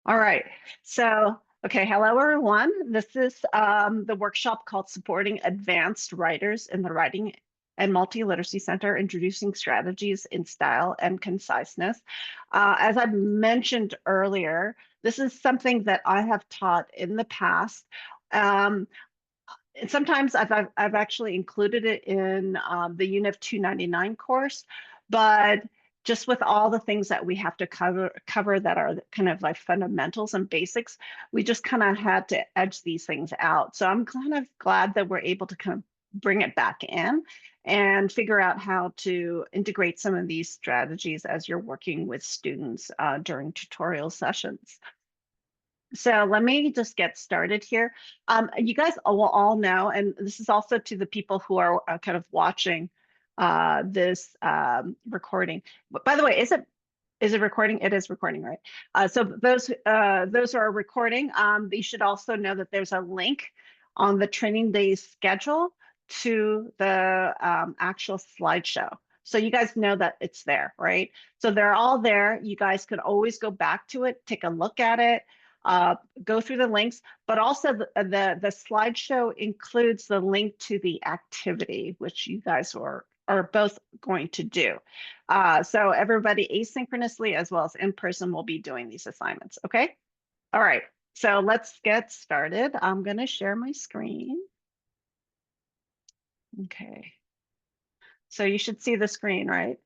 All right. So, okay, hello everyone. This is the workshop called Supporting Advanced Writers in the Writing and Multi-Literacy Center, Introducing Strategies in Style and Conciseness. As I mentioned earlier, this is something that I have taught in the past. Um, and sometimes I've actually included it in the Unit 299 course, but just with all the things that we have to cover that are kind of like fundamentals and basics, we just kind of had to edge these things out. So I'm kind of glad that we're able to kind of bring it back in and figure out how to integrate some of these strategies as you're working with students during tutorial sessions. So let me just get started here. You guys will all know, and this is also to the people who are kind of watching this recording. But by the way, is it recording? It is recording, right? So those who are recording, you should also know that there's a link on the training day schedule to the actual slideshow. So you guys know that it's there, right? So they're all there. You guys could always go back to it, take a look at it, uh, go through the links, but also the slideshow includes the link to the activity, which you guys are both going to do. So everybody asynchronously as well as in person will be doing these assignments, okay? All right, so let's get started. I'm gonna share my screen. Okay, so you should see the screen, right?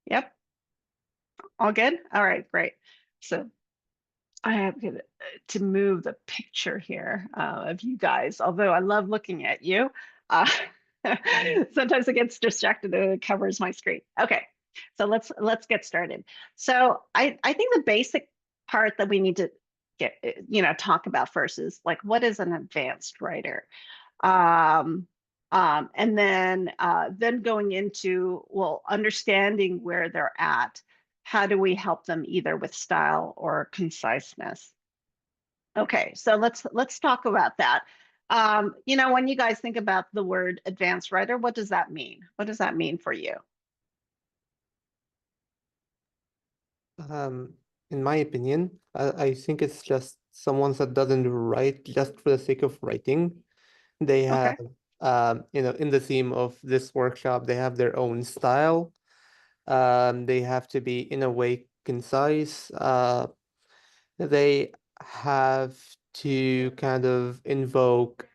Yep, all good? All right, great. So I have to move the picture here of you guys, although I love looking at you. Uh, sometimes it gets distracted and it covers my screen. Okay, so let's get started. So I think the basic part that we need to talk about first is like, what is an advanced writer? Um, and then going into, well, understanding where they're at. How do we help them either with style or conciseness? Okay, so let's talk about that. When you guys think about the word advanced writer, what does that mean? What does that mean for you? Um, in my opinion, I think it's just someone that doesn't write just for the sake of writing. They have, Okay. in the theme of this workshop, they have their own style. They have to be, in a way, concise. They have to kind of invoke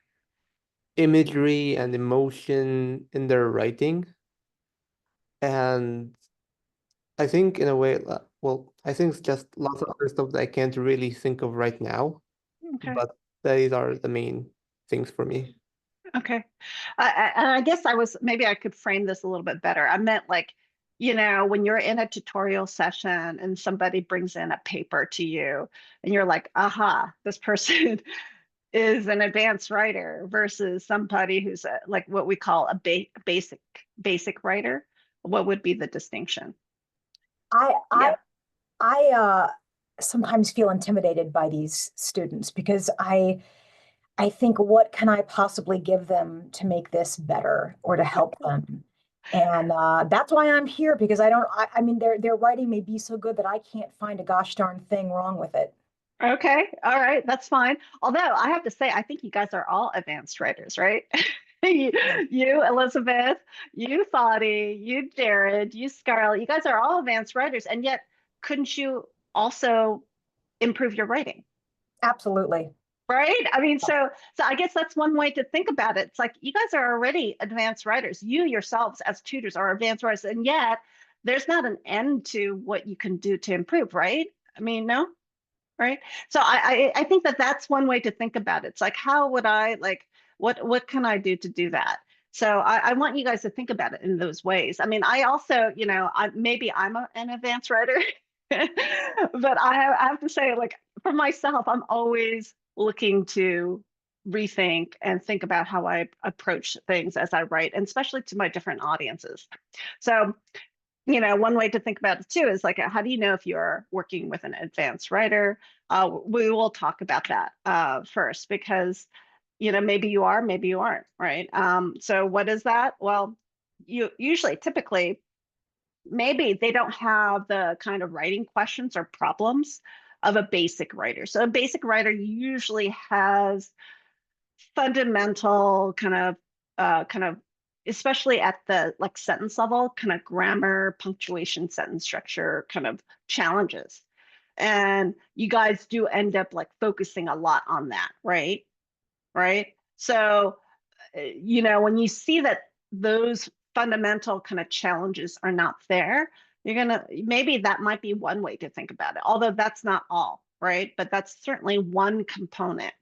imagery and emotion in their writing. And I think in a way, well, I think it's just lots of other stuff that I can't really think of right now, Okay. but these are the main things for me. Okay. And I guess maybe I could frame this a little bit better. I meant like, when you're in a tutorial session and somebody brings in a paper to you and you're like, aha, this person is an advanced writer versus somebody who's like what we call a basic writer. What would be the distinction? I I Yeah. I sometimes feel intimidated by these students because I think, what can I possibly give them to make this better or to help them? And that's why I'm here, because I mean, their writing may be so good that I can't find a gosh darn thing wrong with it. Okay. All right. That's fine. Although I have to say, I think you guys are all advanced writers, right? you, Elizabeth, you, Fadi, you, Jared, you, Scarlett, you guys are all advanced writers. And yet, couldn't you also improve your writing? Absolutely. Right? I mean, so I guess that's one way to think about it. It's like you guys are already advanced writers. You yourselves as tutors are advanced writers, and yet there's not an end to what you can do to improve, right? I mean, no, right? So I think that that's one way to think about it. It's like, how would I like what can I do to do that? So I want you guys to think about it in those ways. I mean, I also, maybe I'm an advanced writer, but I have to say, like for myself, I'm always looking to rethink and think about how I approach things as I write, and especially to my different audiences. So one way to think about it too is like, how do you know if you're working with an advanced writer? We will talk about that first because, maybe you are, maybe you aren't, right? So what is that? Well, typically, maybe they don't have the kind of writing questions or problems of a basic writer. So a basic writer usually has fundamental kind of, especially at the like sentence level, kind of grammar, punctuation, sentence structure kind of challenges. And you guys do end up like focusing a lot on that, right? Right. So, when you see that those fundamental kind of challenges are not there, maybe that might be one way to think about it, although that's not all, right? But that's certainly one component,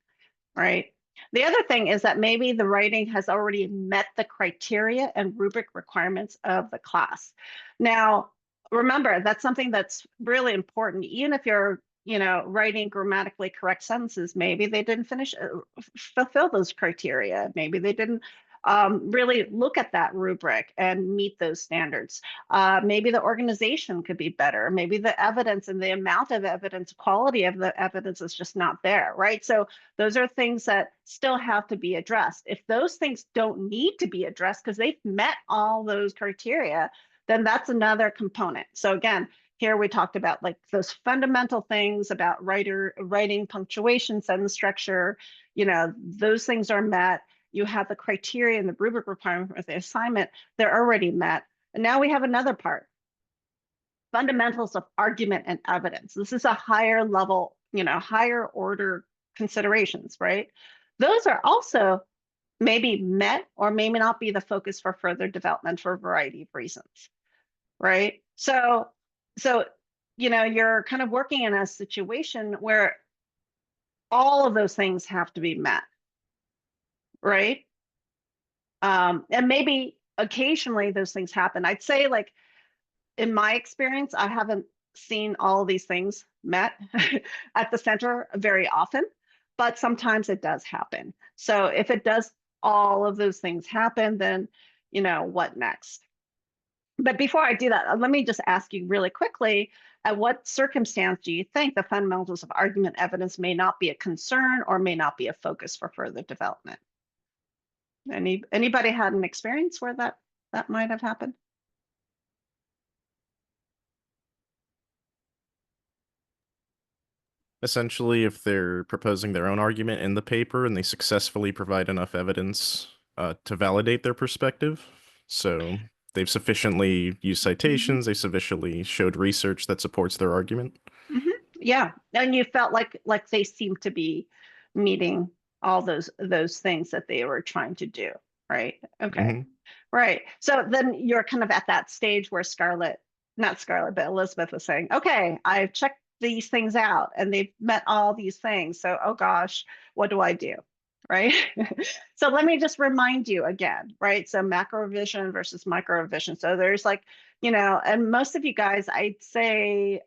right? The other thing is that maybe the writing has already met the criteria and rubric requirements of the class. Now, remember, that's something that's really important. Even if you're, writing grammatically correct sentences, maybe they didn't fulfill those criteria. Maybe they didn't really look at that rubric and meet those standards. Maybe the organization could be better. Maybe the evidence and the amount of evidence, quality of the evidence is just not there, right? So those are things that still have to be addressed. If those things don't need to be addressed because they've met all those criteria, then that's another component. So again, here we talked about like those fundamental things about writing, punctuation, sentence structure, those things are met. You have the criteria and the rubric requirement for the assignment, they're already met. And now we have another part, fundamentals of argument and evidence. This is a higher level, higher order considerations, right? Those are also maybe met or maybe not be the focus for further development for a variety of reasons, right? So you're kind of working in a situation where all of those things have to be met, right? And maybe occasionally those things happen. I'd say like in my experience, I haven't seen all of these things met at the center very often, but sometimes it does happen. So if it does all of those things happen, then, what next? But before I do that, let me just ask you really quickly, at what circumstance do you think the fundamentals of argument evidence may not be a concern or may not be a focus for further development? Anybody had an experience where that might have happened? Essentially, if they're proposing their own argument in the paper and they successfully provide enough evidence to validate their perspective, so they've sufficiently used citations, they sufficiently showed research that supports their argument. Yeah, and you felt like they seemed to be meeting all those things that they were trying to do, right? Okay, right. So then you're kind of at that stage where not Scarlett, but Elizabeth was saying, okay, I've checked these things out and they've met all these things. So, oh gosh, what do I do? Right. So let me just remind you again, right? So macro vision versus micro vision. So there's like, and most of you guys, I'd say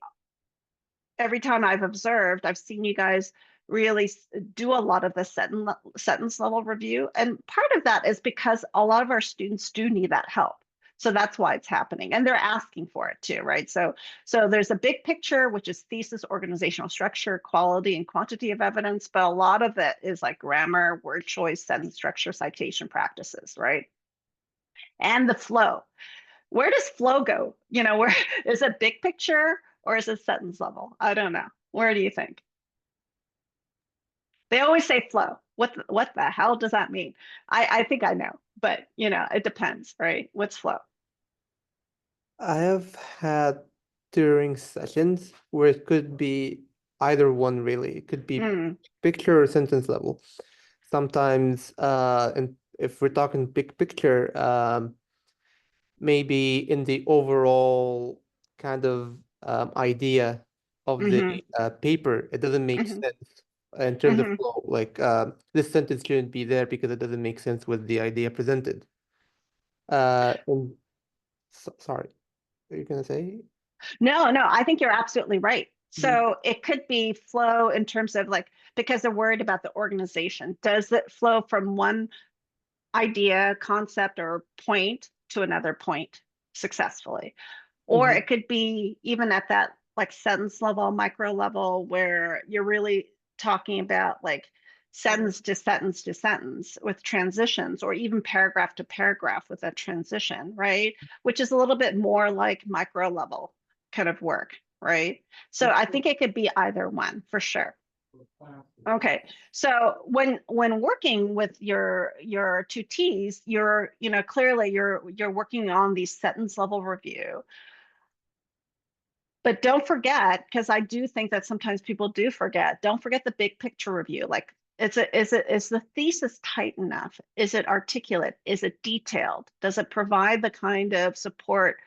every time I've observed, I've seen you guys really do a lot of the sentence level review. And part of that is because a lot of our students do need that help. So that's why it's happening. And they're asking for it too, right? So there's a big picture, which is thesis, organizational structure, quality and quantity of evidence. But a lot of it is like grammar, word choice, sentence structure, citation practices, right? And the flow. Where does flow go? Where is it big picture or is it sentence level? I don't know. Where do you think? They always say flow. What the hell does that mean? I think I know, but it depends, right? What's flow? I have had during sessions where it could be either one really. It could be picture or sentence level. Sometimes, and if we're talking big picture, maybe in the overall kind of idea of the paper, it doesn't make sense in terms of flow. Like this sentence shouldn't be there because it doesn't make sense with the idea presented. Sorry, are you gonna say? No, I think you're absolutely right. So it could be flow in terms of like, because they're worried about the organization. Does it flow from one idea, concept, or point to another point successfully? Or it could be even at that like sentence level, micro level, where you're really talking about like sentence to sentence to sentence with transitions, or even paragraph to paragraph with a transition, right? Which is a little bit more like micro level kind of work, right? So I think it could be either one for sure. Okay, so when working with your tutees, you're clearly you're working on the sentence level review. But don't forget, because I do think that sometimes people do forget, don't forget the big picture review. Like, is the thesis tight enough? Is it articulate? Is it detailed? Does it provide the kind of support,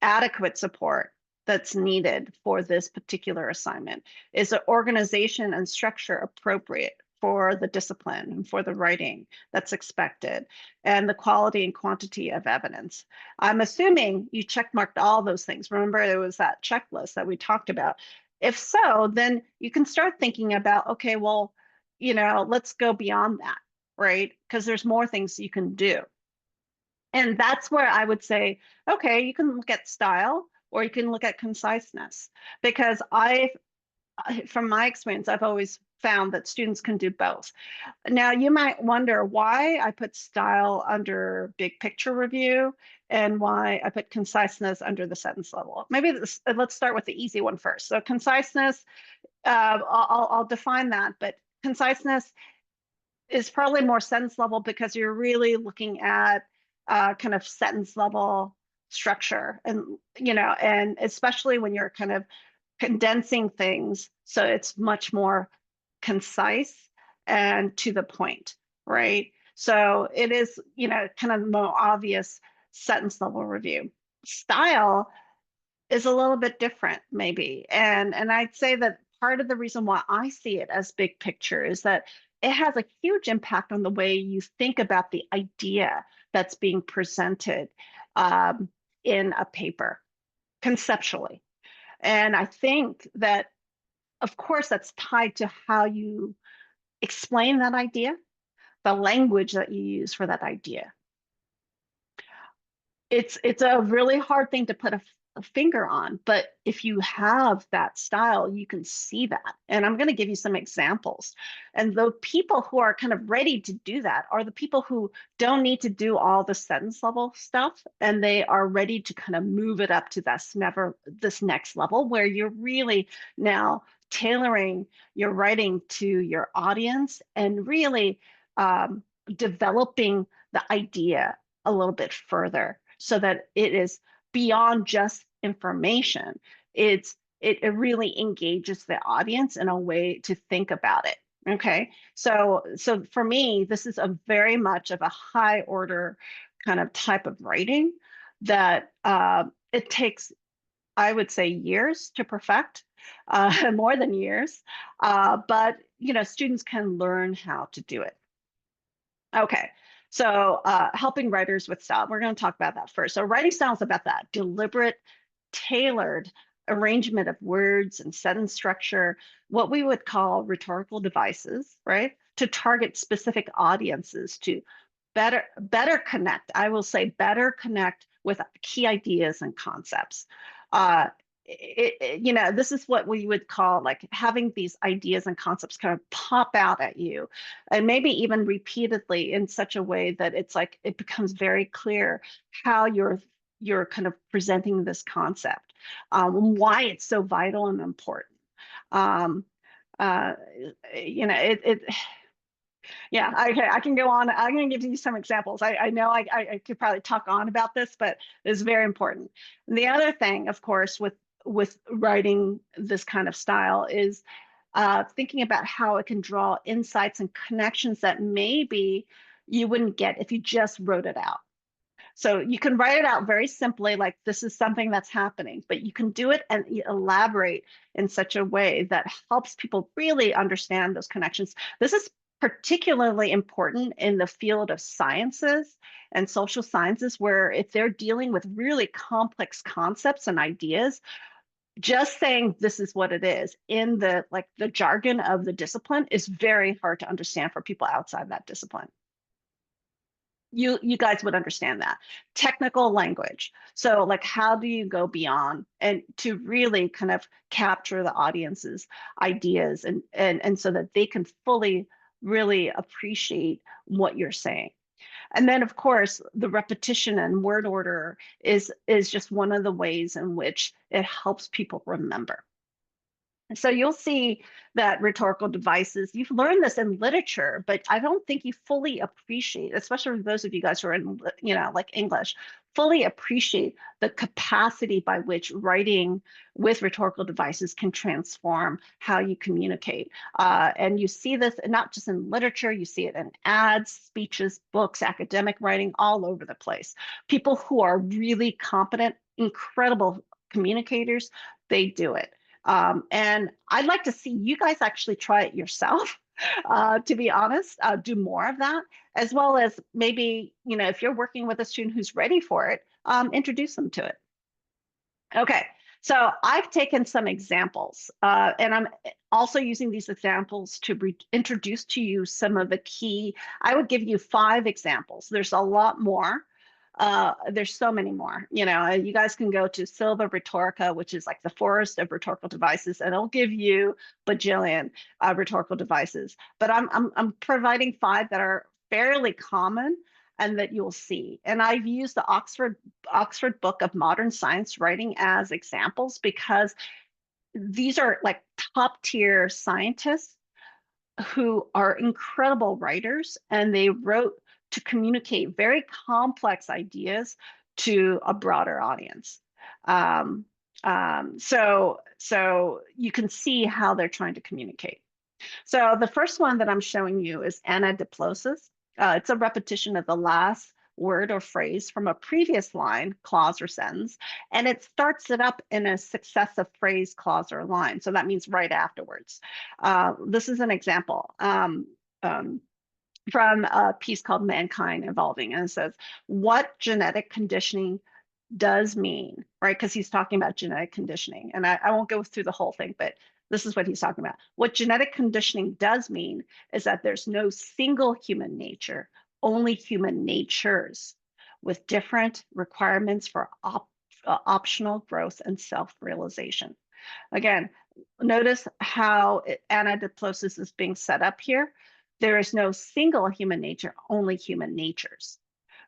adequate support that's needed for this particular assignment? Is the organization and structure appropriate for the discipline and for the writing that's expected, and the quality and quantity of evidence? I'm assuming you checkmarked all those things. Remember, there was that checklist that we talked about. If so, then you can start thinking about, okay, well, let's go beyond that, right? Because there's more things you can do. And that's where I would say, okay, you can look at style or you can look at conciseness, because from my experience, I've always found that students can do both. Now, you might wonder why I put style under big picture review and why I put conciseness under the sentence level. Maybe let's start with the easy one first. So conciseness, I'll define that, but conciseness is probably more sentence level because you're really looking at kind of sentence level structure, and and especially when you're kind of condensing things so it's much more concise and to the point, right? So it is, kind of the more obvious sentence level review. Style is a little bit different, maybe. And I'd say that part of the reason why I see it as big picture is that it has a huge impact on the way you think about the idea that's being presented in a paper conceptually. And I think that, of course, that's tied to how you explain that idea, the language that you use for that idea. It's a really hard thing to put a finger on, but if you have that style, you can see that. And I'm going to give you some examples. And the people who are kind of ready to do that are the people who don't need to do all the sentence level stuff, and they are ready to kind of move it up to this next level where you're really now tailoring your writing to your audience and really developing the idea a little bit further so that it is beyond just information. It really engages the audience in a way to think about it. Okay, so for me, this is a very much of a high order kind of type of writing that it takes, I would say, years to perfect, more than years, but students can learn how to do it. Okay, so helping writers with style, we're going to talk about that first. So writing style is about that deliberate, tailored arrangement of words and sentence structure, what we would call rhetorical devices, right? To target specific audiences, to better connect, I will say better connect with key ideas and concepts. This is what we would call like having these ideas and concepts kind of pop out at you, and maybe even repeatedly in such a way that it's like it becomes very clear how you're kind of presenting this concept, why it's so vital and important. Yeah, I can go on. I'm going to give you some examples. I know I could probably talk on about this, but it's very important. And the other thing, of course, with writing this kind of style is thinking about how it can draw insights and connections that maybe you wouldn't get if you just wrote it out. So you can write it out very simply, like this is something that's happening, but you can do it and elaborate in such a way that helps people really understand those connections. This is particularly important in the field of sciences and social sciences, where if they're dealing with really complex concepts and ideas, just saying this is what it is in the jargon of the discipline is very hard to understand for people outside that discipline. You guys would understand that. Technical language. So like, how do you go beyond and to really kind of capture the audience's ideas and so that they can fully really appreciate what you're saying. And then, of course, the repetition and word order is just one of the ways in which it helps people remember. So you'll see that rhetorical devices, you've learned this in literature, but I don't think you fully appreciate, especially for those of you guys who are in, like English, fully appreciate the capacity by which writing with rhetorical devices can transform how you communicate. And you see this not just in literature, you see it in ads, speeches, books, academic writing, all over the place. People who are really competent, incredible communicators, they do it. And I'd like to see you guys actually try it yourself, to be honest, do more of that, as well as maybe, if you're working with a student who's ready for it, introduce them to it. Okay, so I've taken some examples, and I'm also using these examples to introduce to you some of the key. I would give you 5 examples. There's a lot more. There's so many more. You guys can go to Silva Rhetorica, which is like the forest of rhetorical devices, and it'll give you bajillion rhetorical devices. But I'm providing 5 that are fairly common and that you'll see. And I've used the Oxford Book of Modern Science Writing as examples because these are like top tier scientists who are incredible writers, and they wrote to communicate very complex ideas to a broader audience. So you can see how they're trying to communicate. So the first one that I'm showing you is anadiplosis. It's a repetition of the last word or phrase from a previous line, clause, or sentence, and it starts it up in a successive phrase, clause, or line. So that means right afterwards. This is an example from a piece called Mankind Evolving, and it says, what genetic conditioning does mean, right? Because he's talking about genetic conditioning, and I won't go through the whole thing, but this is what he's talking about. What genetic conditioning does mean is that there's no single human nature, only human natures with different requirements for optional growth and self-realization. Again, notice how anadiplosis is being set up here. There is no single human nature, only human natures,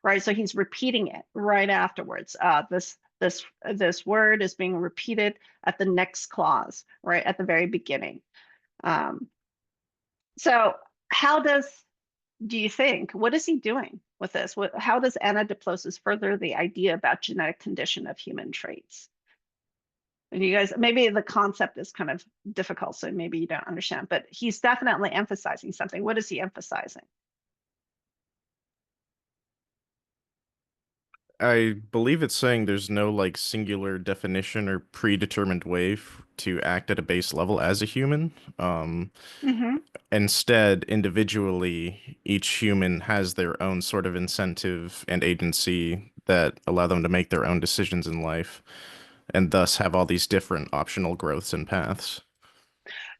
right? So he's repeating it right afterwards. This word is being repeated at the next clause, right at the very beginning. So how do you think, what is he doing with this? How does anadiplosis further the idea about genetic condition of human traits? And you guys, maybe the concept is kind of difficult, so maybe you don't understand, but he's definitely emphasizing something. What is he emphasizing? I believe it's saying there's no like singular definition or predetermined way to act at a base level as a human. Instead, individually, each human has their own sort of incentive and agency that allow them to make their own decisions in life, and thus have all these different optional growths and paths.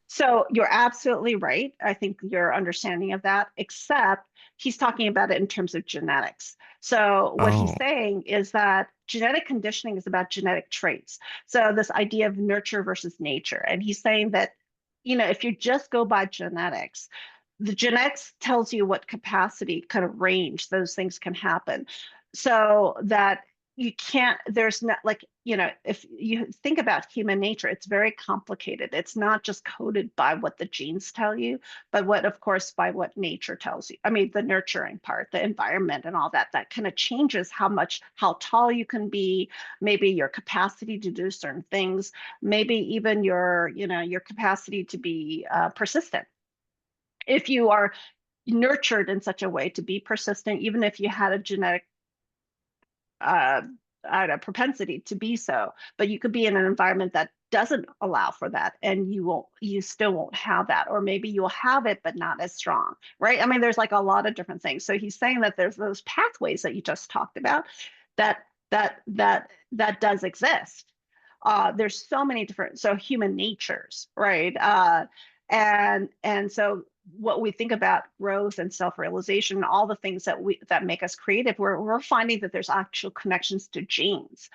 So you're absolutely right. I think your understanding of that, except he's talking about it in terms of genetics. So what he's saying is that genetic conditioning is about genetic traits. So this idea of nurture versus nature. And he's saying that, if you just go by genetics, the genetics tells you what capacity, kind of range those things can happen. So that you can't, there's not like, if you think about human nature, it's very complicated. It's not just coded by what the genes tell you, but of course, by what nature tells you. I mean, the nurturing part, the environment and all that kind of changes how tall you can be, maybe your capacity to do certain things, maybe even your capacity to be persistent. If you are nurtured in such a way to be persistent, even if you had a genetic propensity to be so, but you could be in an environment that doesn't allow for that, and you still won't have that, or maybe you'll have it but not as strong, right? I mean, there's like a lot of different things. So he's saying that there's those pathways that you just talked about that does exist. There's so many different, so human natures, right? And so what we think about growth and self-realization, all the things that make us creative, we're finding that there's actual connections to genes.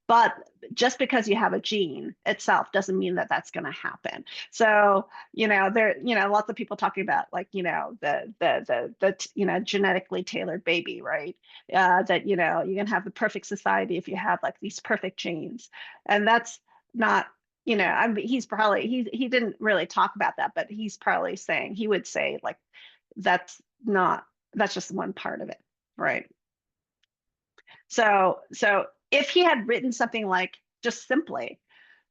But just because you have a gene itself doesn't mean that that's going to happen. So, lots of people talking about like, the genetically tailored baby, right? That, you can have the perfect society if you have like these perfect genes. And that's not, I mean, he didn't really talk about that, but he's probably saying, he would say like, that's just one part of it, right? So if he had written something like just simply,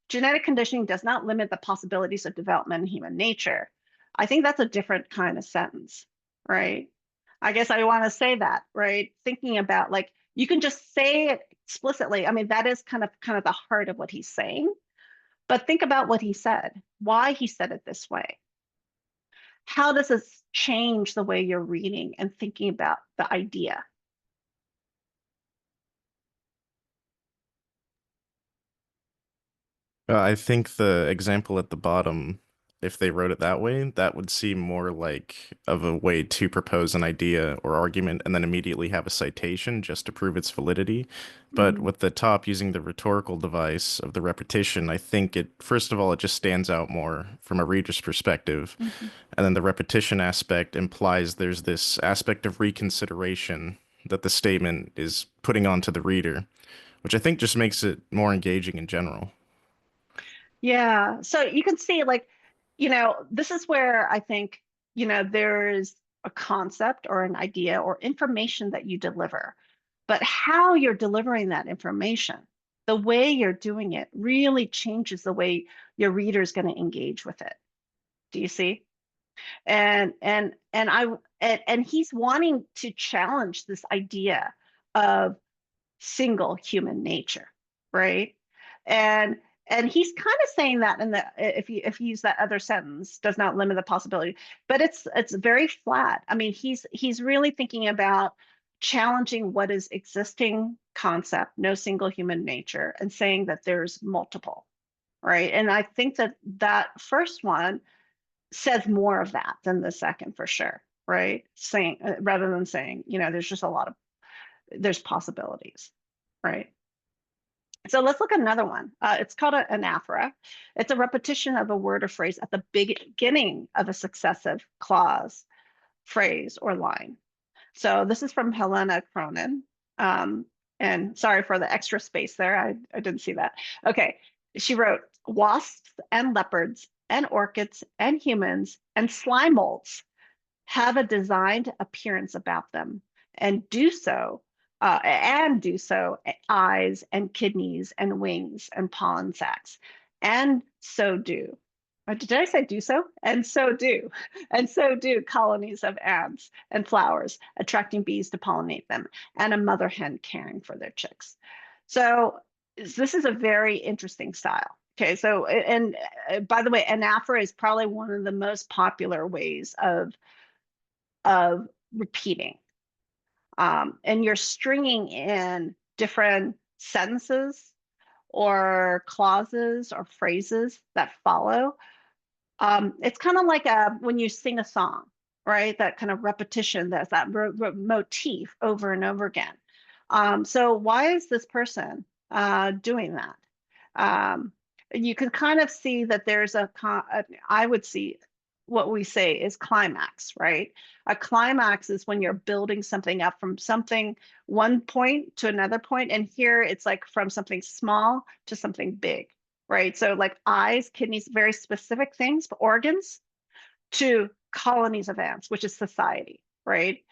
genetic conditioning does not limit the possibilities of development in human nature, I think that's a different kind of sentence, right? I guess I want to say that, right? Thinking about like, you can just say it explicitly. I mean, that is kind of the heart of what he's saying, but think about what he said, why he said it this way. How does this change the way you're reading and thinking about the idea? I think the example at the bottom, if they wrote it that way, that would seem more like of a way to propose an idea or argument and then immediately have a citation just to prove its validity. But with the top using the rhetorical device of the repetition, I think it, first of all, it just stands out more from a reader's perspective. Mm-hmm. And then the repetition aspect implies there's this aspect of reconsideration that the statement is putting onto the reader, which I think just makes it more engaging in general. Yeah. So you can see like, this is where I think, there's a concept or an idea or information that you deliver, but how you're delivering that information, the way you're doing it really changes the way your reader is going to engage with it. Do you see? And he's wanting to challenge this idea of single human nature, right? And he's kind of saying that in the, if you use that other sentence, does not limit the possibility, but it's very flat. I mean, he's really thinking about challenging what is existing concept, no single human nature, and saying that there's multiple, right? And I think that first one says more of that than the second for sure, right? Saying rather than saying, there's just there's possibilities, right? So let's look at another one. It's called an anaphora. It's a repetition of a word or phrase at the beginning of a successive clause, phrase, or line. So this is from Helena Cronin. And sorry for the extra space there. I didn't see that. Okay. She wrote, wasps and leopards and orchids and humans and slime molds have a designed appearance about them and do so eyes and kidneys and wings and pollen sacs, and so do. Did I say do so? And so do. And so do colonies of ants and flowers, attracting bees to pollinate them, and a mother hen caring for their chicks. So this is a very interesting style. Okay, so, and by the way, anaphora is probably one of the most popular ways of repeating. And you're stringing in different sentences or clauses or phrases that follow. It's kind of like when you sing a song, right? That kind of repetition, that's that motif over and over again. So why is this person doing that? You can kind of see that there's I would see what we say is climax, right? A climax is when you're building something up from one point to another point. And here it's like from something small to something big, right? So like eyes, kidneys, very specific things, but organs, to colonies of ants, which is society, right?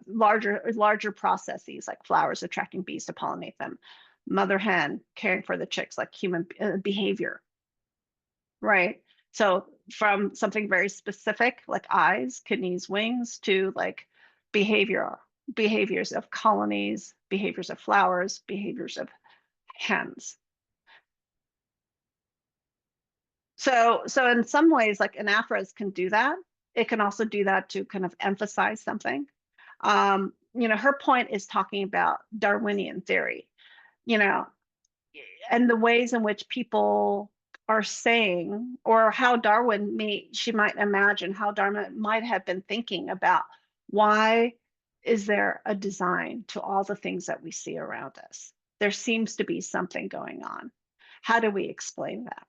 Larger processes like flowers attracting bees to pollinate them, mother hen caring for the chicks, like human behavior, right? So from something very specific like eyes, kidneys, wings, to like behaviors of colonies, behaviors of flowers, behaviors of hens. So in some ways, like anaphoras can do that. It can also do that to kind of emphasize something. Her point is talking about Darwinian theory, and the ways in which people are saying, or how she might imagine how Darwin might have been thinking about, why is there a design to all the things that we see around us? There seems to be something going on. How do we explain that?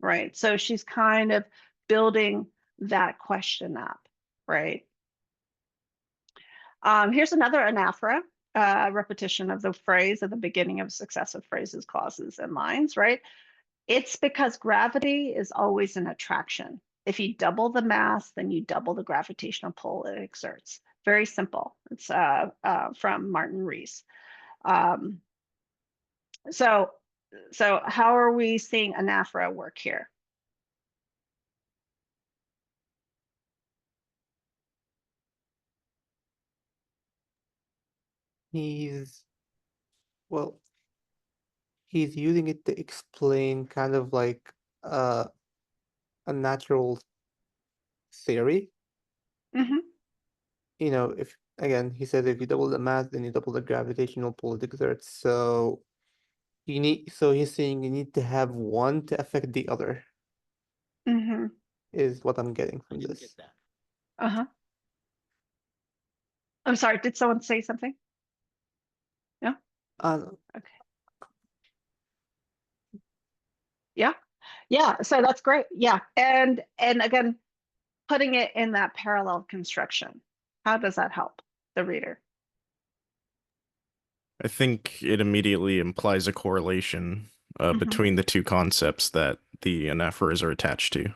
Right. So she's kind of building that question up, right? Here's another anaphora, repetition of the phrase at the beginning of successive phrases, clauses, and lines, right? It's because gravity is always an attraction. If you double the mass, then you double the gravitational pull it exerts. Very simple. It's from Martin Rees. So how are we seeing anaphora work here? He's using it to explain kind of like a natural theory. Mm-hmm. You know, if again, he said if you double the mass, then you double the gravitational pull it exerts. So he's saying you need to have one to affect the other, Mm-hmm. is what I'm getting from this. Uh-huh. I'm sorry, did someone say something? No? Okay. Yeah, so that's great. Yeah. And again, putting it in that parallel construction, how does that help the reader? I think it immediately implies a correlation Mhm. between the two concepts that the anaphoras are attached to.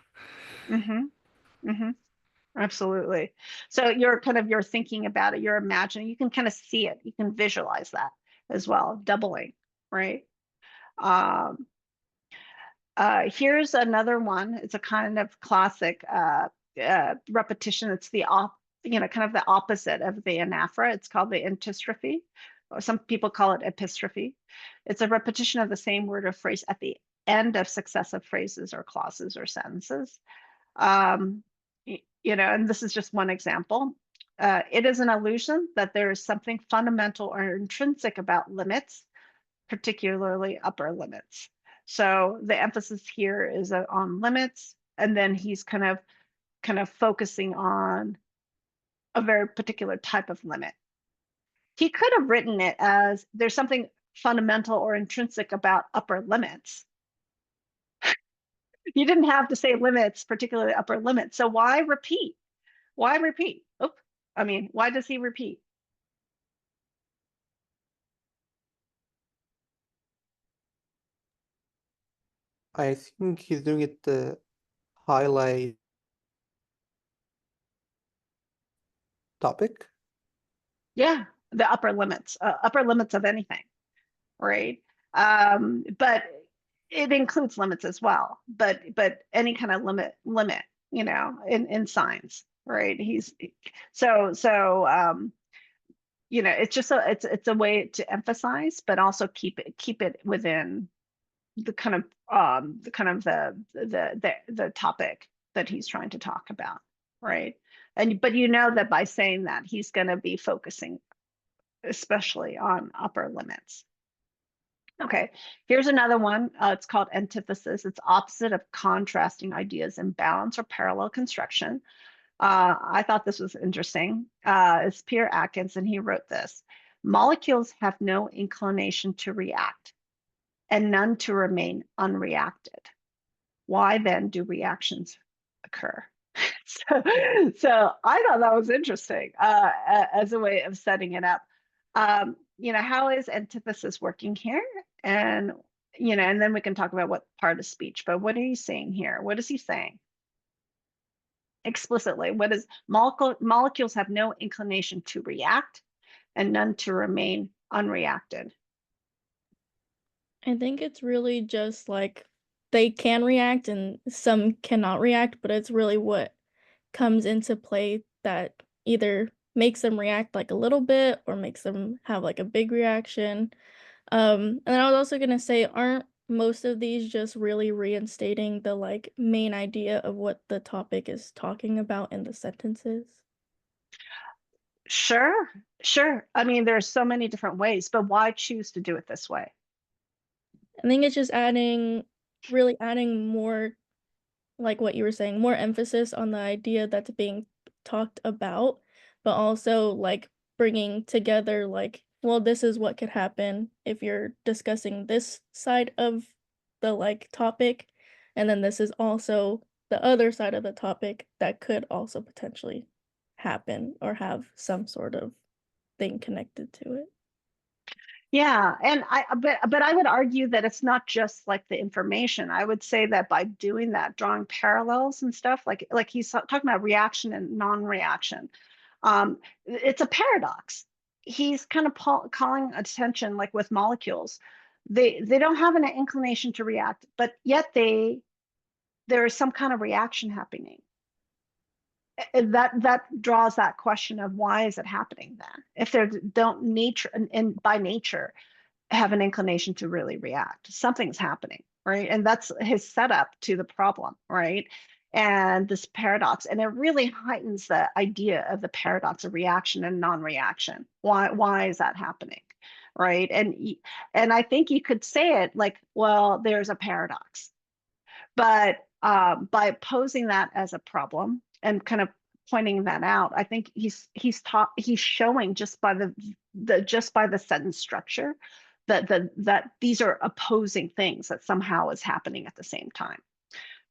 Absolutely. So you're thinking about it, you're imagining, you can kind of see it, you can visualize that as well, doubling, right? Here's another one. It's a kind of classic repetition. It's the kind of the opposite of the anaphora. It's called the antistrophe, or some people call it epistrophe. It's a repetition of the same word or phrase at the end of successive phrases or clauses or sentences. And this is just one example. It is an illusion that there is something fundamental or intrinsic about limits, particularly upper limits. So the emphasis here is on limits, and then he's kind of focusing on a very particular type of limit. He could have written it as there's something fundamental or intrinsic about upper limits. You didn't have to say limits, particularly upper limits. So why repeat? Why repeat? Why does he repeat? I think he's doing it to highlight topic. Yeah, the upper limits of anything, right? But it includes limits as well, but any kind of limit, in science, right? It's just it's a way to emphasize, but also keep it within the kind of the topic that he's trying to talk about, right? But that by saying that, he's going to be focusing especially on upper limits. Okay, here's another one. It's called antithesis. It's opposite of contrasting ideas in balance or parallel construction. I thought this was interesting. It's Peter Atkins, and he wrote this. Molecules have no inclination to react and none to remain unreacted. Why then do reactions occur? So I thought that was interesting as a way of setting it up. How is antithesis working here? And then we can talk about what part of speech, but what are you saying here? What is he saying? Explicitly, what is molecules have no inclination to react and none to remain unreacted. I think it's really just like they can react and some cannot react, but it's really what comes into play that either makes them react like a little bit or makes them have like a big reaction. And then I was also gonna say, aren't most of these just really reinstating the like main idea of what the topic is talking about in the sentences? Sure. There's so many different ways, but why choose to do it this way? I think it's just adding more, like what you were saying, more emphasis on the idea that's being talked about, but also like bringing together like well, this is what could happen if you're discussing this side of the like topic, and then this is also the other side of the topic that could also potentially happen or have some sort of thing connected to it. Yeah, and but I would argue that it's not just like the information. I would say that by doing that, drawing parallels and stuff, like he's talking about reaction and non-reaction, it's a paradox. He's kind of calling attention, like with molecules, they don't have an inclination to react, but yet there is some kind of reaction happening. That draws that question of why is it happening then? If they don't nature and by nature have an inclination to really react, something's happening, right? And that's his setup to the problem, right? And this paradox, and it really heightens the idea of the paradox of reaction and non-reaction. Why is that happening, right? And I think you could say it like, well, there's a paradox, but by posing that as a problem and kind of pointing that out, I think he's showing just by the sentence structure that these are opposing things that somehow is happening at the same time.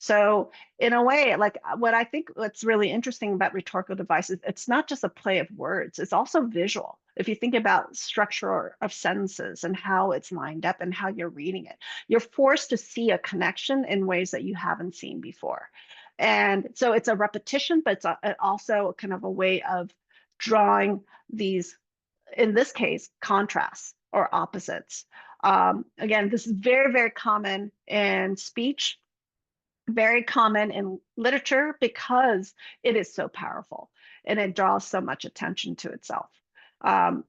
So in a way, like what I think what's really interesting about rhetorical devices, it's not just a play of words, it's also visual. If you think about structure of sentences and how it's lined up and how you're reading it, you're forced to see a connection in ways that you haven't seen before. And so it's a repetition, but it's also kind of a way of drawing these, in this case, contrasts or opposites. Again, this is very, very common in speech, very common in literature because it is so powerful and it draws so much attention to itself.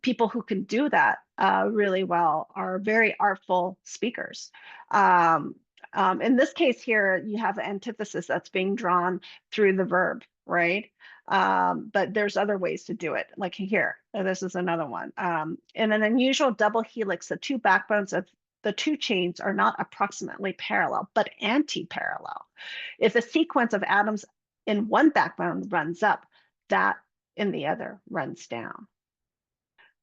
People who can do that really well are very artful speakers. In this case here, you have an antithesis that's being drawn through the verb, right? But there's other ways to do it, like here. This is another one. In an unusual double helix, the two backbones of the two chains are not approximately parallel, but anti-parallel. If the sequence of atoms in one backbone runs up, that in the other runs down.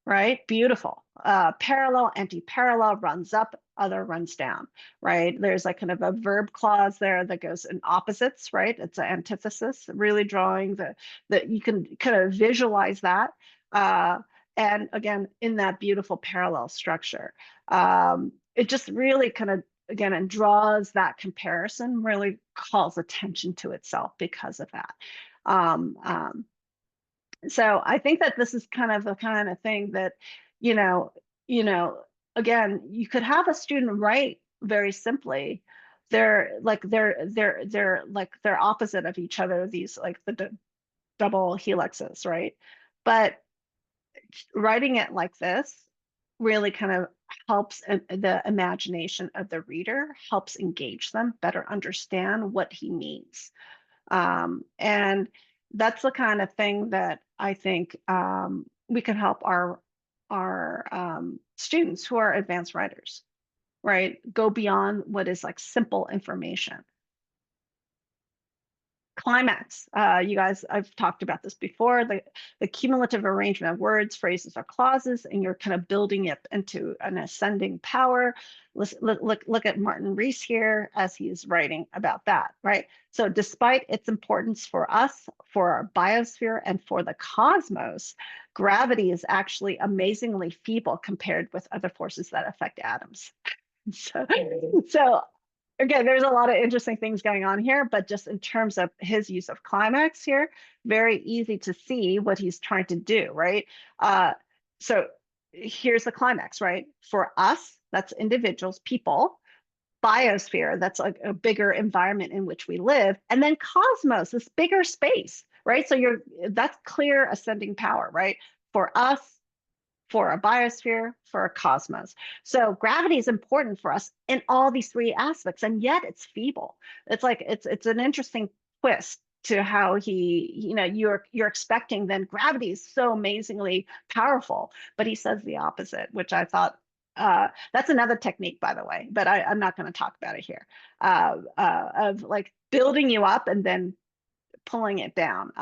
Right? Beautiful. Parallel, anti-parallel, runs up, other runs down, right? There's like kind of a verb clause there that goes in opposites, right? It's an antithesis, really drawing that you can kind of visualize that. And again, in that beautiful parallel structure. It just really kind of, again, and draws that comparison, really calls attention to itself because of that. So I think that this is kind of the kind of thing that, again, you could have a student write very simply. They're opposite of each other, these like the double helixes, right? But writing it like this really kind of helps the imagination of the reader, helps engage them, better understand what he means. And that's the kind of thing that I think we can help our students who are advanced writers, right? Go beyond what is like simple information. Climax, you guys, I've talked about this before, the cumulative arrangement of words, phrases, or clauses, and you're kind of building it into an ascending power. Look at Martin Rees here as he's writing about that, right? So despite its importance for us, for our biosphere, and for the cosmos, gravity is actually amazingly feeble compared with other forces that affect atoms. So again, there's a lot of interesting things going on here, but just in terms of his use of climax here, very easy to see what he's trying to do, right? So here's the climax, right? For us, that's individuals, people, biosphere, that's like a bigger environment in which we live, and then cosmos, this bigger space, right? So that's clear ascending power, right? For us, for a biosphere, for a cosmos. So gravity is important for us in all these three aspects, and yet it's feeble. It's like it's an interesting twist to how you're expecting then gravity is so amazingly powerful, but he says the opposite, which I thought that's another technique, by the way, but I'm not going to talk about it here, of like building you up and then pulling it down.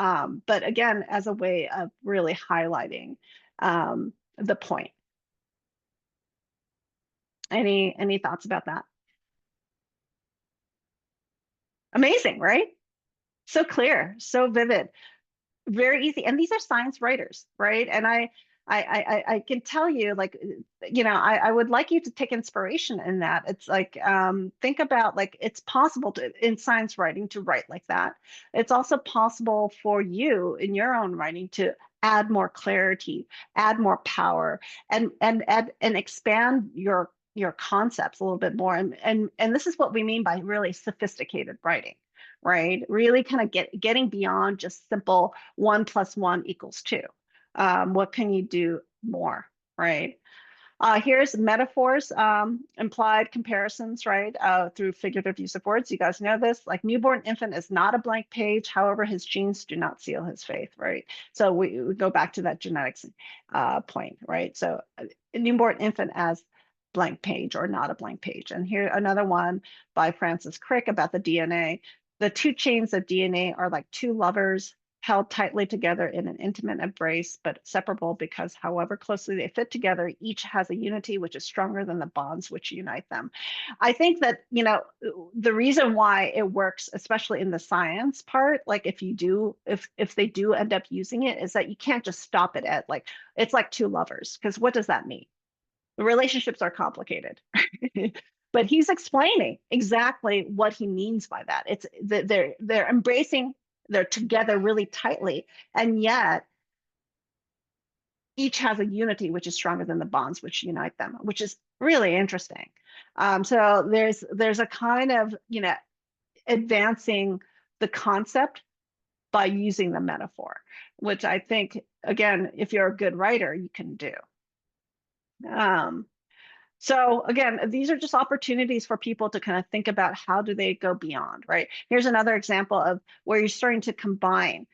But again, as a way of really highlighting the point. Any thoughts about that? Amazing, right? So clear, so vivid, very easy. And these are science writers, right? And I can tell you, like, I would like you to take inspiration in that. It's like, think about, like, it's possible to, in science writing, to write like that. It's also possible for you in your own writing to add more clarity, add more power, and expand your concepts a little bit more. And this is what we mean by really sophisticated writing, right? Really kind of getting beyond just simple 1 + 1 = 2. What can you do more, right? Here's metaphors, implied comparisons, right? Through figurative use of words. You guys know this. Like, newborn infant is not a blank page. However, his genes do not seal his faith, right? So we go back to that genetics point, right? So a newborn infant as blank page or not a blank page. And here another one by Francis Crick about the DNA. The two chains of DNA are like two lovers held tightly together in an intimate embrace, but separable because however closely they fit together, each has a unity which is stronger than the bonds which unite them. I think that, the reason why it works, especially in the science part, like if they do end up using it, is that you can't just stop it at, like, it's like two lovers, because what does that mean? The relationships are complicated. But he's explaining exactly what he means by that. It's that they're embracing, they're together really tightly, and yet each has a unity which is stronger than the bonds which unite them, which is really interesting. So there's a kind of, advancing the concept by using the metaphor, which I think, again, if you're a good writer, you can do. So again, these are just opportunities for people to kind of think about how do they go beyond, right? Here's another example of where you're starting to combine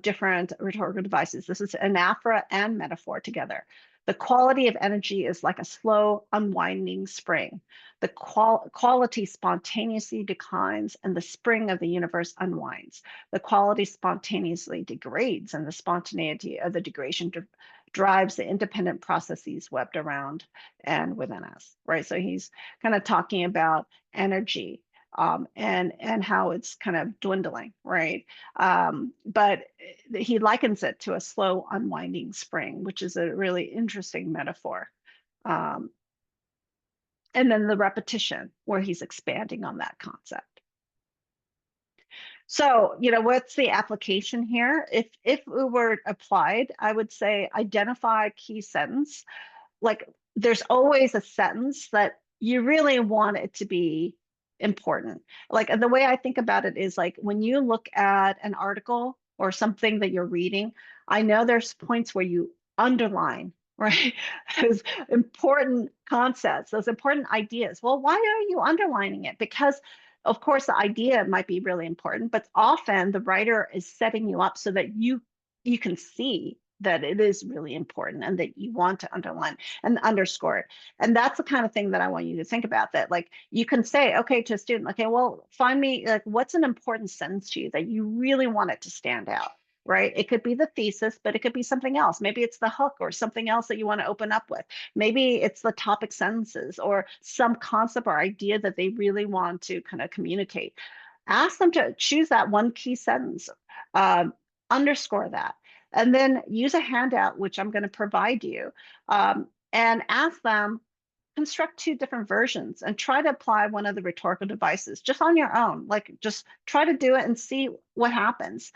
different rhetorical devices. This is anaphora and metaphor together. The quality of energy is like a slow unwinding spring. The quality spontaneously declines and the spring of the universe unwinds. The quality spontaneously degrades and the spontaneity of the degradation drives the independent processes webbed around and within us, right? So he's kind of talking about energy and how it's kind of dwindling, right? But he likens it to a slow unwinding spring, which is a really interesting metaphor. And then the repetition, where he's expanding on that concept. So, what's the application here? If it were applied, I would say identify a key sentence. Like, there's always a sentence that you really want it to be important. Like, the way I think about it is, like, when you look at an article or something that you're reading, I know there's points where you underline, right? Those important concepts, those important ideas. Well, why are you underlining it? Because of course the idea might be really important, but often the writer is setting you up so that you can see that it is really important and that you want to underline and underscore it. And that's the kind of thing that I want you to think about, that, like, you can say, okay, to a student, okay, well, find me, like, what's an important sentence to you that you really want it to stand out, right? It could be the thesis, but it could be something else. Maybe it's the hook or something else that you want to open up with. Maybe it's the topic sentences or some concept or idea that they really want to kind of communicate. Ask them to choose that one key sentence, underscore that, and then use a handout, which I'm going to provide you, and ask them, construct 2 different versions and try to apply one of the rhetorical devices just on your own. Like, just try to do it and see what happens.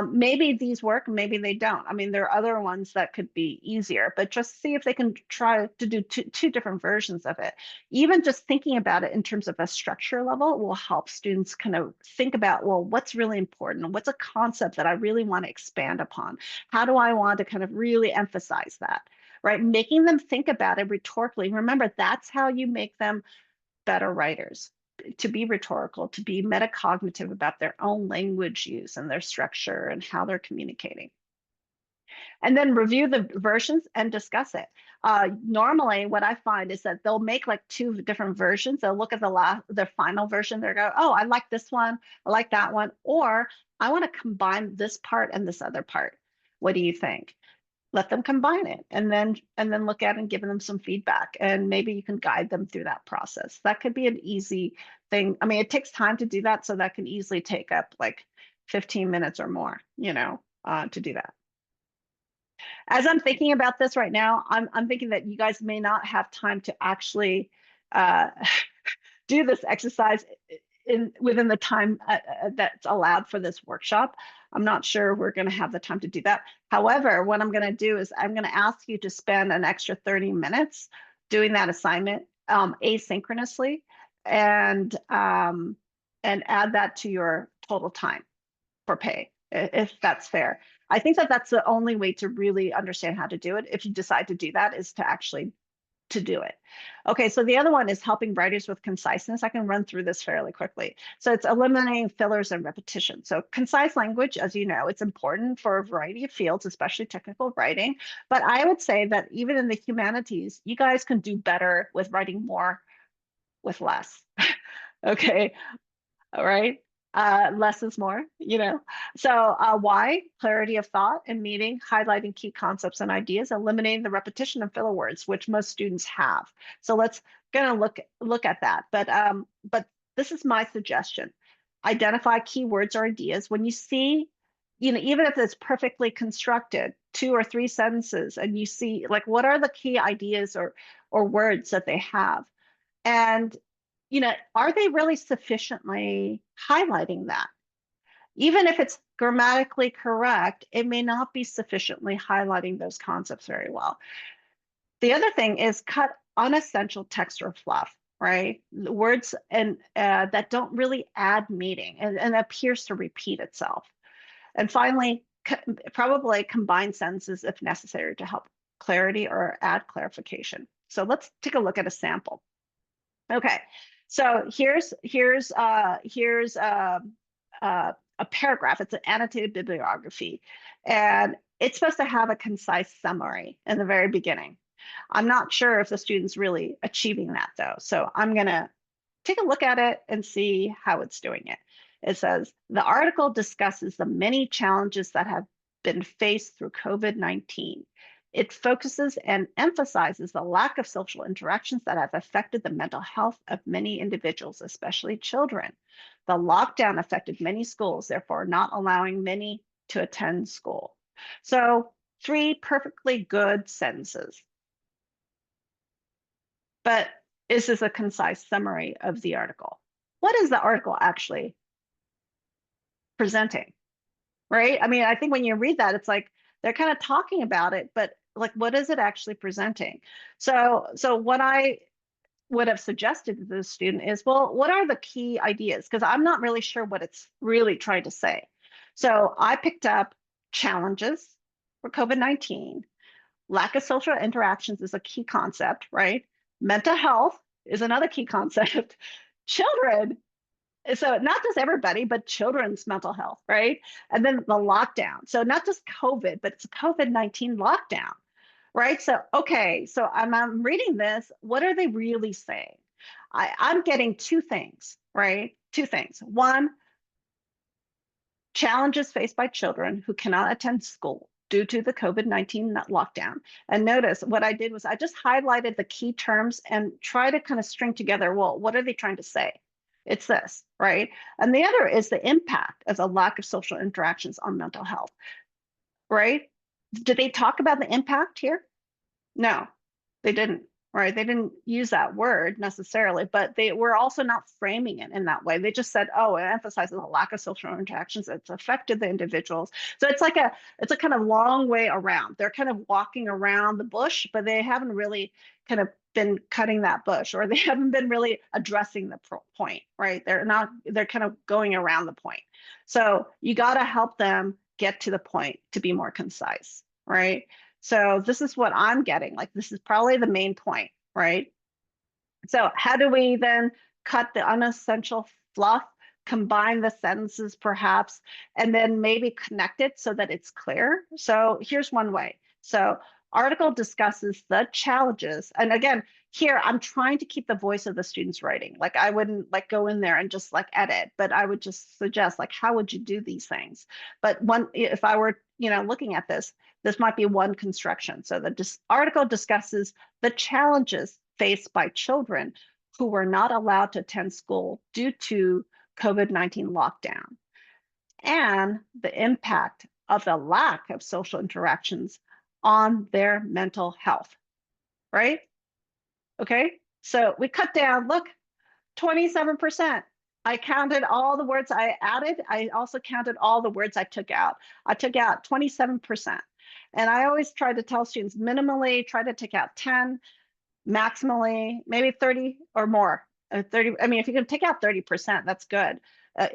Maybe these work, maybe they don't. I mean, there are other ones that could be easier, but just see if they can try to do two different versions of it. Even just thinking about it in terms of a structure level will help students kind of think about, well, what's really important? What's a concept that I really want to expand upon? How do I want to kind of really emphasize that? Right? Making them think about it rhetorically. Remember, that's how you make them better writers, to be rhetorical, to be metacognitive about their own language use and their structure and how they're communicating. And then review the versions and discuss it. Normally, what I find is that they'll make like 2 different versions. They'll look at their final version. They'll go, oh, I like this one, I like that one, or I want to combine this part and this other part. What do you think? let them combine it and then look at it and give them some feedback, and maybe you can guide them through that process. That could be an easy thing. I mean, it takes time to do that, so that can easily take up like 15 minutes or more, you know, to do that. As I'm thinking about this right now, I'm thinking that you guys may not have time to actually do this exercise within the time that's allowed for this workshop. I'm not sure we're going to have the time to do that. However, what I'm going to do is I'm going to ask you to spend an extra 30 minutes doing that assignment asynchronously, and add that to your total time for pay, if that's fair. I think that that's the only way to really understand how to do it. If you decide to do that, is to actually to do it. Okay, so the other one is helping writers with conciseness. I can run through this fairly quickly. So it's eliminating fillers and repetition. So concise language, as you know, it's important for a variety of fields, especially technical writing. But I would say that even in the humanities, you guys can do better with writing more with less. Okay, all right. Less is more, you know. So why? Clarity of thought and meaning, highlighting key concepts and ideas, eliminating the repetition of filler words, which most students have. So let's gonna look at that. But this is my suggestion. Identify keywords or ideas. When you see, you know, even if it's perfectly constructed, 2 or 3 sentences, and you see like what are the key ideas or words that they have, and you know, are they really sufficiently highlighting that? Even if it's grammatically correct, it may not be sufficiently highlighting those concepts very well. The other thing is cut unessential text or fluff, right? The words and that don't really add meaning and appears to repeat itself. And finally, probably combine sentences if necessary to help clarity or add clarification. So let's take a look at a sample. Okay, so here's a paragraph. It's an annotated bibliography, and it's supposed to have a concise summary in the very beginning. I'm not sure if the student's really achieving that though. So I'm gonna take a look at it and see how it's doing it. It says, the article discusses the many challenges that have been faced through COVID-19. It focuses and emphasizes the lack of social interactions that have affected the mental health of many individuals, especially children. The lockdown affected many schools, therefore not allowing many to attend school. So 3 perfectly good sentences. But is this a concise summary of the article? What is the article actually presenting, right? I mean, I think when you read that, it's like they're kind of talking about it, but like, what is it actually presenting? So what I would have suggested to the student is, well, what are the key ideas? Because I'm not really sure what it's really trying to say. So I picked up challenges for COVID-19. Lack of social interactions is a key concept, right? Mental health is another key concept. Children, so not just everybody, but children's mental health, right? And then the lockdown. So not just COVID, but it's a COVID-19 lockdown, right? So, okay, so I'm reading this. What are they really saying? I'm getting 2 things, right? 2 things. One, challenges faced by children who cannot attend school due to the COVID-19 lockdown. And notice what I did was I just highlighted the key terms and try to kind of string together, well, what are they trying to say? It's this, right? And the other is the impact of the lack of social interactions on mental health, right? Did they talk about the impact here? No, they didn't, right? They didn't use that word necessarily, but they were also not framing it in that way. They just said, oh, it emphasizes the lack of social interactions. It's affected the individuals. So it's a kind of long way around. They're kind of walking around the bush, but they haven't really kind of been cutting that bush, or they haven't been really addressing the point, right? They're kind of going around the point. So you got to help them get to the point to be more concise, right? So this is what I'm getting, like this is probably the main point, right? So how do we then cut the unessential fluff, combine the sentences perhaps, and then maybe connect it so that it's clear? So here's one way. So article discusses the challenges. And again, here I'm trying to keep the voice of the students writing. Like I wouldn't like go in there and just like edit, but I would just suggest like, how would you do these things? But if I were, looking at this might be one construction. So the article discusses the challenges faced by children who were not allowed to attend school due to COVID-19 lockdown and the impact of the lack of social interactions on their mental health, right? Okay, so we cut down, look, 27%. I counted all the words I added. I also counted all the words I took out. I took out 27%. And I always try to tell students minimally, try to take out 10, maximally, maybe 30 or more. 30, I mean, if you can take out 30%, that's good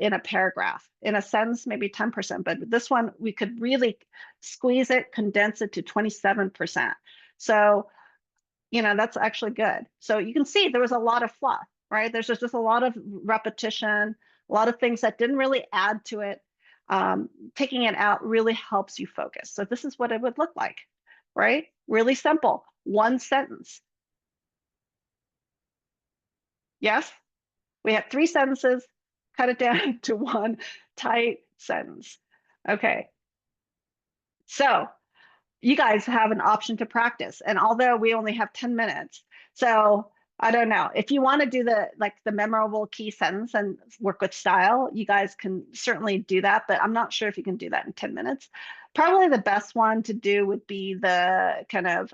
in a paragraph. In a sentence, maybe 10%, but this one, we could really squeeze it, condense it to 27%. So, that's actually good. So you can see there was a lot of fluff, right? There's just a lot of repetition, a lot of things that didn't really add to it. Taking it out really helps you focus. So this is what it would look like, right? Really simple, one sentence. Yes, we have 3 sentences, cut it down to one tight sentence. Okay. So you guys have an option to practice. And although we only have 10 minutes, so I don't know, if you want to do the memorable key sentence and work with style, you guys can certainly do that, but I'm not sure if you can do that in 10 minutes. Probably the best one to do would be the kind of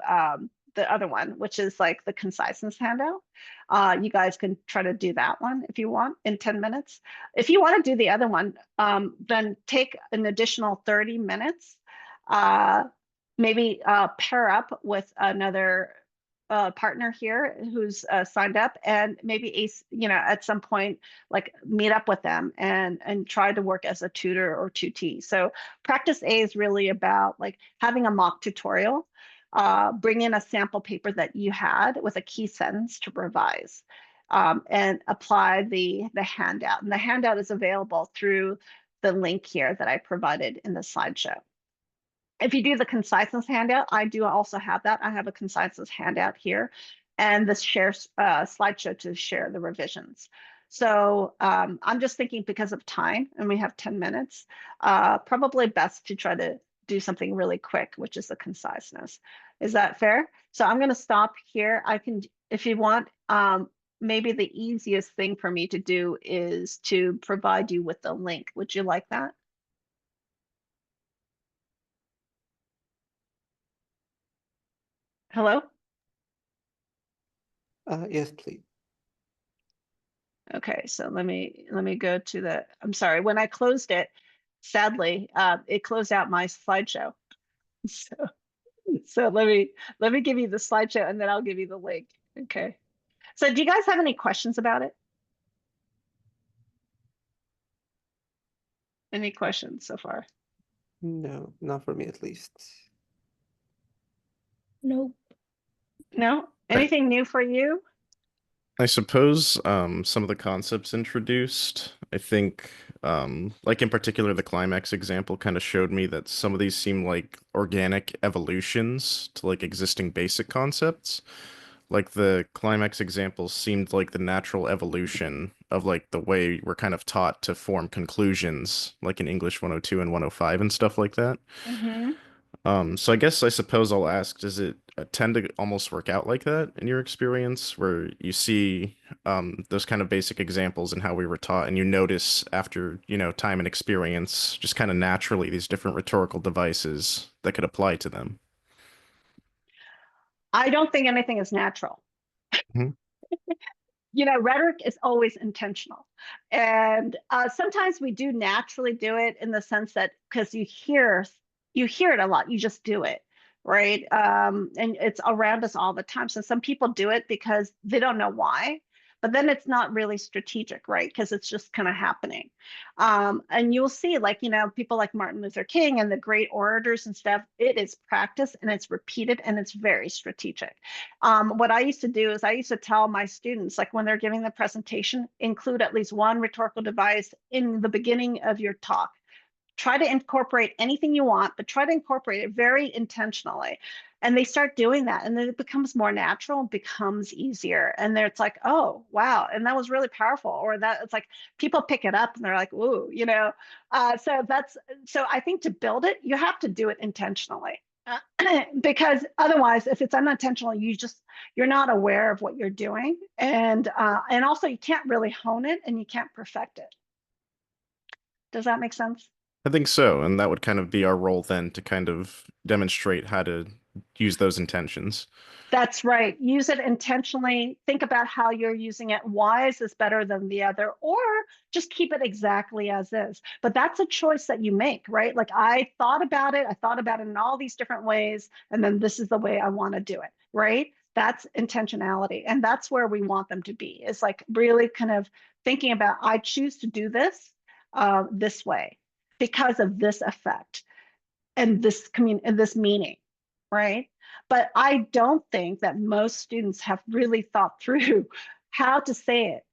the other one, which is like the conciseness handout. You guys can try to do that one if you want in 10 minutes. If you want to do the other one, then take an additional 30 minutes. Maybe pair up with another partner here who's signed up, and maybe at some point like meet up with them and try to work as a tutor or tutee. So practice A is really about like having a mock tutorial, bring in a sample paper that you had with a key sentence to revise, and apply the handout. And the handout is available through the link here that I provided in the slideshow. If you do the conciseness handout, I do also have that. I have a conciseness handout here and this share slideshow to share the revisions. So I'm just thinking because of time and we have 10 minutes, probably best to try to do something really quick, which is the conciseness. Is that fair? So I'm going to stop here. I can, if you want, maybe the easiest thing for me to do is to provide you with the link. Would you like that? Hello? Yes, please. Okay, so let me go to the, I'm sorry, when I closed it, sadly, it closed out my slideshow. So let me give you the slideshow and then I'll give you the link. Okay. So do you guys have any questions about it? Any questions so far? No, not for me at least. Nope. No? Anything new for you? I suppose some of the concepts introduced, I think, like in particular, the climax example kind of showed me that some of these seem like organic evolutions to like existing basic concepts. Like the climax example seemed like the natural evolution of like the way we're kind of taught to form conclusions, like in English 102 and 105 and stuff like that. Mm-hmm. So I suppose I'll ask, does it tend to almost work out like that in your experience, where you see those kind of basic examples and how we were taught, and you notice after, time and experience, just kind of naturally these different rhetorical devices that could apply to them? I don't think anything is natural. Mhm. Rhetoric is always intentional. And sometimes we do naturally do it in the sense that because you hear it a lot, you just do it, right? And it's around us all the time. So some people do it because they don't know why, but then it's not really strategic, right? Because it's just kind of happening. And you'll see people like Martin Luther King and the great orators and stuff, it is practiced and it's repeated and it's very strategic. What I used to do is I used to tell my students, like when they're giving the presentation, include at least one rhetorical device in the beginning of your talk. Try to incorporate anything you want, but try to incorporate it very intentionally. And they start doing that, and then it becomes more natural and becomes easier. And then it's like, oh, wow. And that was really powerful. Or that it's like people pick it up and they're like, ooh, you know. So I think to build it, you have to do it intentionally. Because otherwise, if it's unintentional, you're not aware of what you're doing. And also you can't really hone it and you can't perfect it. Does that make sense? I think so, and that would kind of be our role then to kind of demonstrate how to use those intentions. That's right. Use it intentionally. Think about how you're using it. Why is this better than the other? Or just keep it exactly as is. But that's a choice that you make, right? Like I thought about it in all these different ways, and then this is the way I want to do it, right? That's intentionality. And that's where we want them to be. It's like really kind of thinking about, I choose to do this way because of this effect and this meaning, right? But I don't think that most students have really thought through how to say it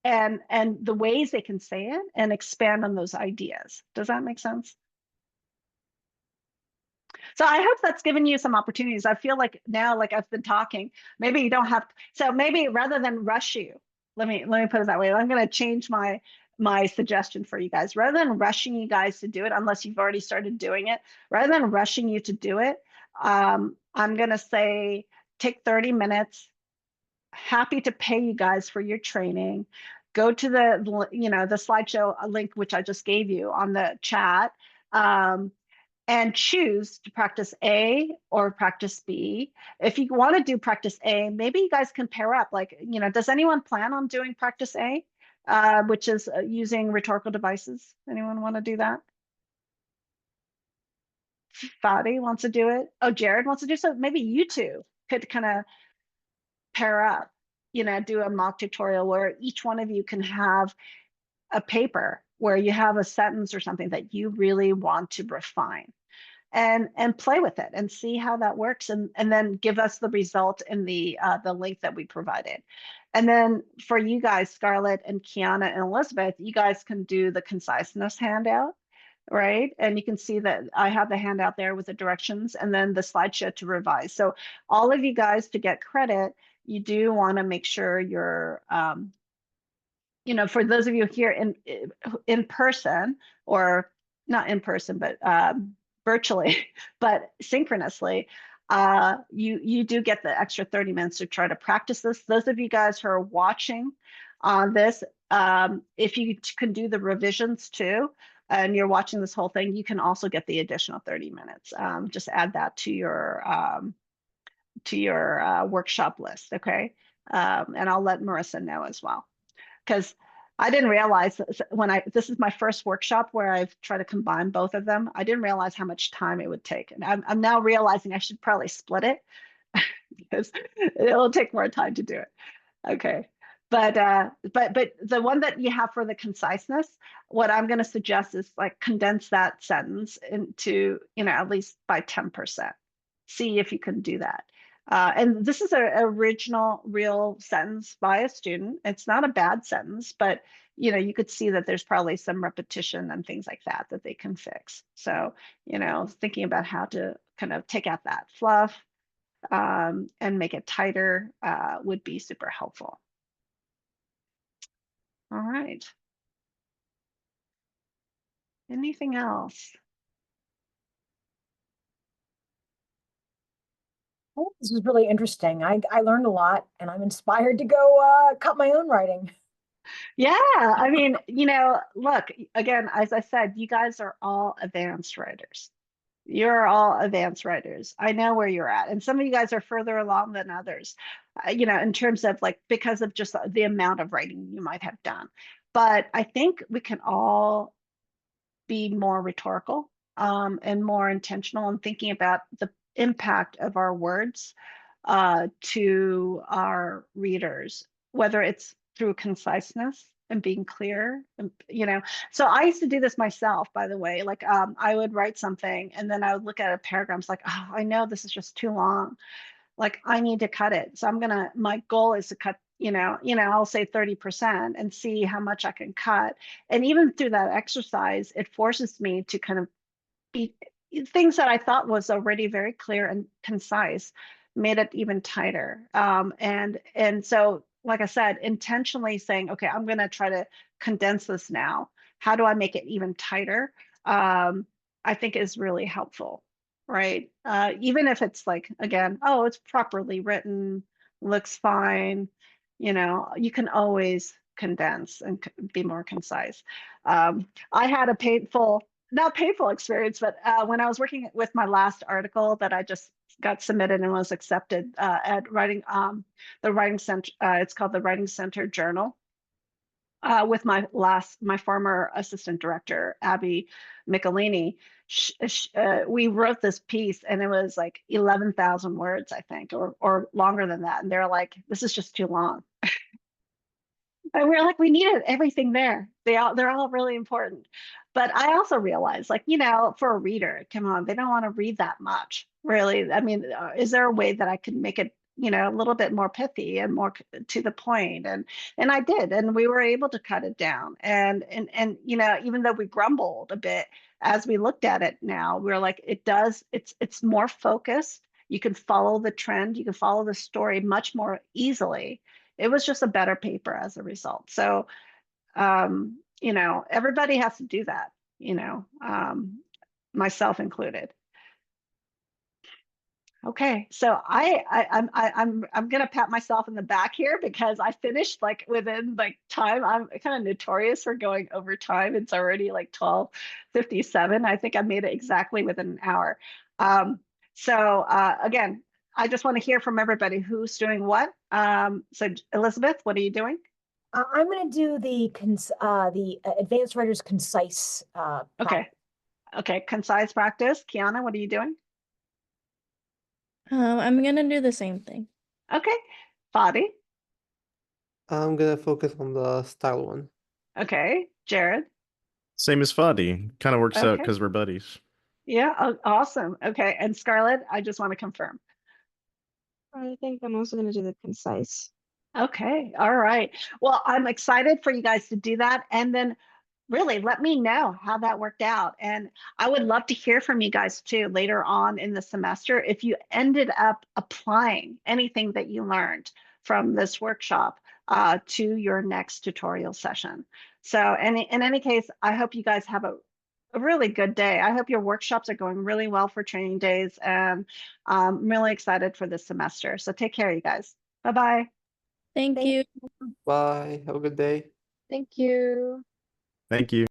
and the ways they can say it and expand on those ideas. Does that make sense? So I hope that's given you some opportunities. I feel like now, like I've been talking, maybe you don't have, so maybe rather than rush you, let me put it that way. I'm going to change my suggestion for you guys. Rather than rushing you guys to do it, unless you've already started doing it, rather than rushing you to do it, I'm going to say take 30 minutes. Happy to pay you guys for your training. Go to the slideshow link, which I just gave you on the chat, and choose to practice A or practice B. If you want to do practice A, maybe you guys can pair up. Like, does anyone plan on doing practice A, which is using rhetorical devices? Anyone want to do that? Fadi wants to do it. Oh, Jared wants to do so. Maybe you two could kind of pair up, do a mock tutorial where each one of you can have a paper where you have a sentence or something that you really want to refine and play with it and see how that works, and then give us the result in the link that we provided. And then for you guys, Scarlett and Kiana and Elizabeth, you guys can do the conciseness handout, right? And you can see that I have the handout there with the directions and then the slideshow to revise. So all of you guys, to get credit, you do want to make sure you're, for those of you here in person, or not in person, but virtually, but synchronously, you do get the extra 30 minutes to try to practice this. Those of you guys who are watching on this, if you can do the revisions too, and you're watching this whole thing, you can also get the additional 30 minutes. Just add that to your workshop list, okay? And I'll let Marissa know as well, because I didn't realize this is my first workshop where I've tried to combine both of them. I didn't realize how much time it would take. And I'm now realizing I should probably split it because it'll take more time to do it. Okay. But the one that you have for the conciseness, what I'm going to suggest is like condense that sentence into, at least by 10%. See if you can do that. And this is an original real sentence by a student. It's not a bad sentence, but you could see that there's probably some repetition and things like that they can fix. So, thinking about how to kind of take out that fluff and make it tighter would be super helpful. All right. Anything else? Oh, this was really interesting. I learned a lot, and I'm inspired to go cut my own writing. Yeah, I mean, look, again, as I said, you guys are all advanced writers. You're all advanced writers. I know where you're at. And some of you guys are further along than others, in terms of because of just the amount of writing you might have done. But I think we can all be more rhetorical and more intentional in thinking about the impact of our words to our readers, whether it's through conciseness and being clear, and, so I used to do this myself, by the way. Like I would write something and then I would look at a paragraph. It's like, oh, I know this is just too long. Like I need to cut it. So my goal is to cut, I'll say 30% and see how much I can cut. And even through that exercise, it forces me to kind of be things that I thought was already very clear and concise made it even tighter. And so, like I said, intentionally saying, okay, I'm going to try to condense this now. How do I make it even tighter? I think is really helpful, right? Even if it's like, again, oh, it's properly written, looks fine, you can always condense and be more concise. I had a not painful experience, but when I was working with my last article that I just got submitted and was accepted at the Writing Center, it's called the Writing Center Journal, with my former assistant director, Abby Michelini. We wrote this piece and it was like 11,000 words, I think, or longer than that. And they're like, this is just too long. And we were like, we needed everything there. They're all really important. But I also realized, like, for a reader, come on, they don't want to read that much, really. I mean, is there a way that I could make it, a little bit more pithy and more to the point? And I did, and we were able to cut it down. And even though we grumbled a bit as we looked at it now, we're like, it's more focused. You can follow the trend, you can follow the story much more easily. It was just a better paper as a result. So, everybody has to do that, myself included. Okay, so I'm gonna pat myself in the back here because I finished like within like time. I'm kind of notorious for going over time. It's already like 12:57. I think I made it exactly within an hour. So again, I just want to hear from everybody who's doing what. So Elizabeth, what are you doing? I'm going to do the advanced writers concise. Okay. Okay, concise practice. Kiana, what are you doing? I'm gonna do the same thing. Okay, Fadi. I'm gonna focus on the style one. Okay, Jared. Same as Fadi. Kind of works out Okay. because we're buddies. Yeah, awesome. Okay, and Scarlett, I just want to confirm. I think I'm also going to do the concise. Okay, all right. Well, I'm excited for you guys to do that. And then really let me know how that worked out. And I would love to hear from you guys too later on in the semester if you ended up applying anything that you learned from this workshop to your next tutorial session. So in any case, I hope you guys have a really good day. I hope your workshops are going really well for training days, and I'm really excited for this semester. So take care, you guys. Bye-bye. Thank you. Bye. Have a good day. Thank you. Thank you.